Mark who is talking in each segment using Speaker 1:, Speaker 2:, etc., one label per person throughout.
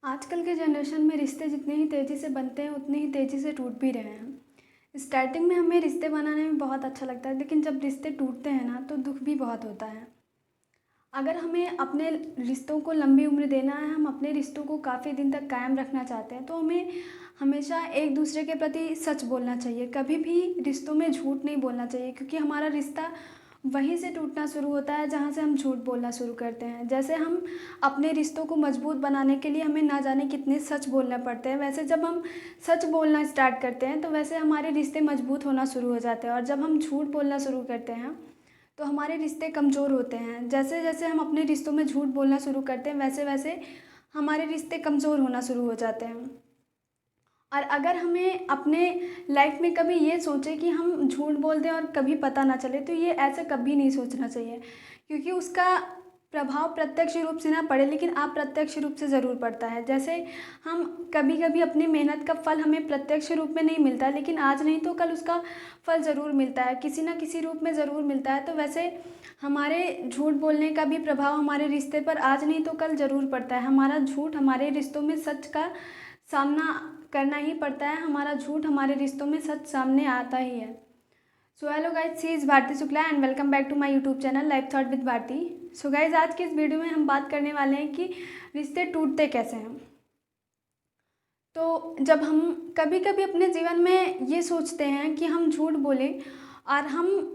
Speaker 1: आजकल के जनरेशन में रिश्ते जितने ही तेज़ी से बनते हैं उतने ही तेज़ी से टूट भी रहे हैं। स्टार्टिंग में हमें रिश्ते बनाने में बहुत अच्छा लगता है, लेकिन जब रिश्ते टूटते हैं ना तो दुख भी बहुत होता है। अगर हमें अपने रिश्तों को लंबी उम्र देना है, हम अपने रिश्तों को काफ़ी दिन तक कायम रखना चाहते हैं, तो हमें हमेशा एक दूसरे के प्रति सच बोलना चाहिए। कभी भी रिश्तों में झूठ नहीं बोलना चाहिए, क्योंकि हमारा रिश्ता वहीं से टूटना शुरू होता है जहाँ से हम झूठ बोलना शुरू करते हैं। जैसे हम अपने रिश्तों को मजबूत बनाने के लिए हमें ना जाने कितने सच बोलने पड़ते हैं, वैसे जब हम सच बोलना स्टार्ट करते हैं तो वैसे हमारे रिश्ते मजबूत होना शुरू हो जाते हैं। और जब हम झूठ बोलना शुरू करते हैं तो हमारे रिश्ते कमज़ोर होते हैं। जैसे जैसे हम अपने रिश्तों में झूठ बोलना शुरू करते हैं, वैसे वैसे हमारे रिश्ते कमज़ोर होना शुरू हो जाते हैं। और अगर हमें अपने लाइफ में कभी ये सोचे कि हम झूठ बोल दें और कभी पता ना चले, तो ये ऐसा कभी नहीं सोचना चाहिए, क्योंकि उसका प्रभाव प्रत्यक्ष रूप से ना पड़े लेकिन अप्रत्यक्ष रूप से ज़रूर पड़ता है। जैसे हम कभी कभी अपनी मेहनत का फल हमें प्रत्यक्ष रूप में नहीं मिलता, लेकिन आज नहीं तो कल उसका फल ज़रूर मिलता है, किसी ना किसी रूप में ज़रूर मिलता है। तो वैसे हमारे झूठ बोलने का भी प्रभाव हमारे रिश्ते पर आज नहीं तो कल ज़रूर पड़ता है। हमारा झूठ हमारे रिश्तों में सच का सामना करना ही पड़ता है। हमारा झूठ हमारे रिश्तों में सच सामने आता ही है। So hello guys, she is Bharti Shukla and welcome back to my YouTube channel life thought with Bharti. So guys, आज की इस वीडियो में हम बात करने वाले हैं कि रिश्ते टूटते कैसे हैं। तो जब हम कभी कभी अपने जीवन में ये सोचते हैं कि हम झूठ बोलें और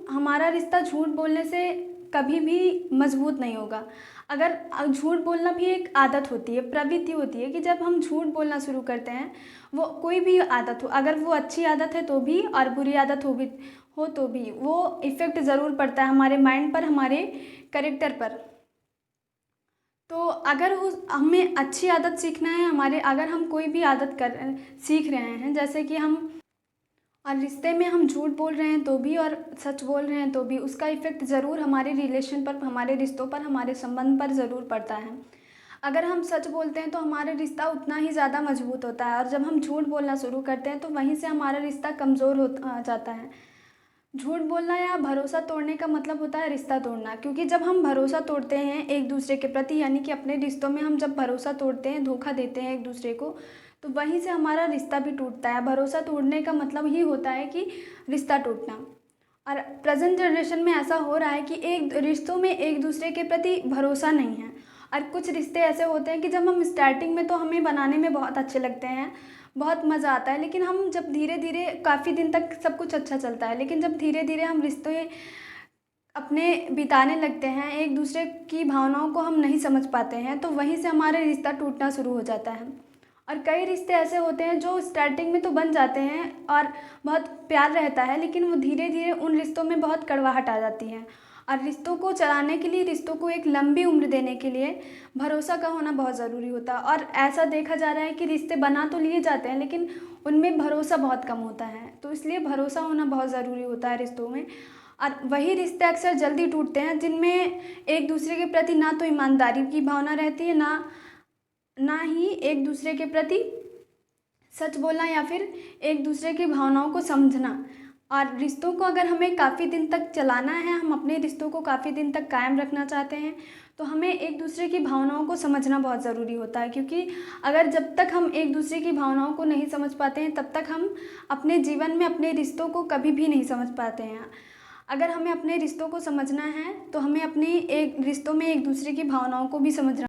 Speaker 1: हमारा रिश्ता झूठ बोलने से कभी भी मजबूत नहीं होगा। अगर झूठ बोलना भी एक आदत होती है, प्रवृत्ति होती है कि जब हम झूठ बोलना शुरू करते हैं, वो कोई भी आदत हो, अगर वो अच्छी आदत है तो भी और बुरी आदत हो तो भी वो इफ़ेक्ट ज़रूर पड़ता है हमारे माइंड पर, हमारे कैरेक्टर पर। तो अगर उस हमें अच्छी आदत सीखना है, हमारे अगर हम कोई भी आदत सीख रहे हैं, जैसे कि हम और रिश्ते में हम झूठ बोल रहे हैं तो भी और सच बोल रहे हैं तो भी उसका इफ़ेक्ट ज़रूर हमारे रिलेशन पर, हमारे रिश्तों पर, हमारे संबंध पर ज़रूर पड़ता है। अगर हम सच बोलते हैं तो हमारा रिश्ता उतना ही ज़्यादा मजबूत होता है, और जब हम झूठ बोलना शुरू करते हैं तो वहीं से हमारा रिश्ता कमज़ोर हो जाता है। झूठ बोलना या भरोसा तोड़ने का मतलब होता है रिश्ता तोड़ना, क्योंकि जब हम भरोसा तोड़ते हैं एक दूसरे के प्रति, यानी कि अपने रिश्तों में हम जब भरोसा तोड़ते हैं, धोखा देते हैं एक दूसरे को, तो वहीं से हमारा रिश्ता भी टूटता है। भरोसा तोड़ने का मतलब ही होता है कि रिश्ता टूटना। और प्रेजेंट जनरेशन में ऐसा हो रहा है कि एक रिश्तों में एक दूसरे के प्रति भरोसा नहीं है। और कुछ रिश्ते ऐसे होते हैं कि जब हम स्टार्टिंग में तो हमें बनाने में बहुत अच्छे लगते हैं, बहुत मज़ा आता है, लेकिन हम जब धीरे धीरे काफ़ी दिन तक सब कुछ अच्छा चलता है, लेकिन जब धीरे धीरे हम रिश्ते अपने बिताने लगते हैं, एक दूसरे की भावनाओं को हम नहीं समझ पाते हैं, तो वहीं से हमारा रिश्ता टूटना शुरू हो जाता है। और कई रिश्ते ऐसे होते हैं जो स्टार्टिंग में तो बन जाते हैं और बहुत प्यार रहता है, लेकिन वो धीरे धीरे उन रिश्तों में बहुत कड़वाहट आ जाती है। और रिश्तों को चलाने के लिए, रिश्तों को एक लंबी उम्र देने के लिए भरोसा का होना बहुत ज़रूरी होता है। और ऐसा देखा जा रहा है कि रिश्ते बना तो लिए जाते हैं, लेकिन उनमें भरोसा बहुत कम होता है। तो इसलिए भरोसा होना बहुत ज़रूरी होता है रिश्तों में। और वही रिश्ते अक्सर जल्दी टूटते हैं जिनमें एक दूसरे के प्रति ना तो ईमानदारी की भावना रहती है, ना ही एक दूसरे के प्रति सच बोलना या फिर एक दूसरे की भावनाओं को समझना। और रिश्तों को अगर हमें काफ़ी दिन तक चलाना है, हम अपने रिश्तों को काफ़ी दिन तक कायम रखना चाहते हैं, तो हमें एक दूसरे की भावनाओं को समझना बहुत ज़रूरी होता है। क्योंकि अगर जब तक हम एक दूसरे की भावनाओं को नहीं समझ पाते हैं, तब तक हम अपने जीवन में अपने रिश्तों को कभी भी नहीं समझ पाते हैं। अगर हमें अपने रिश्तों को समझना है तो हमें अपने एक रिश्तों में एक दूसरे की भावनाओं को भी समझना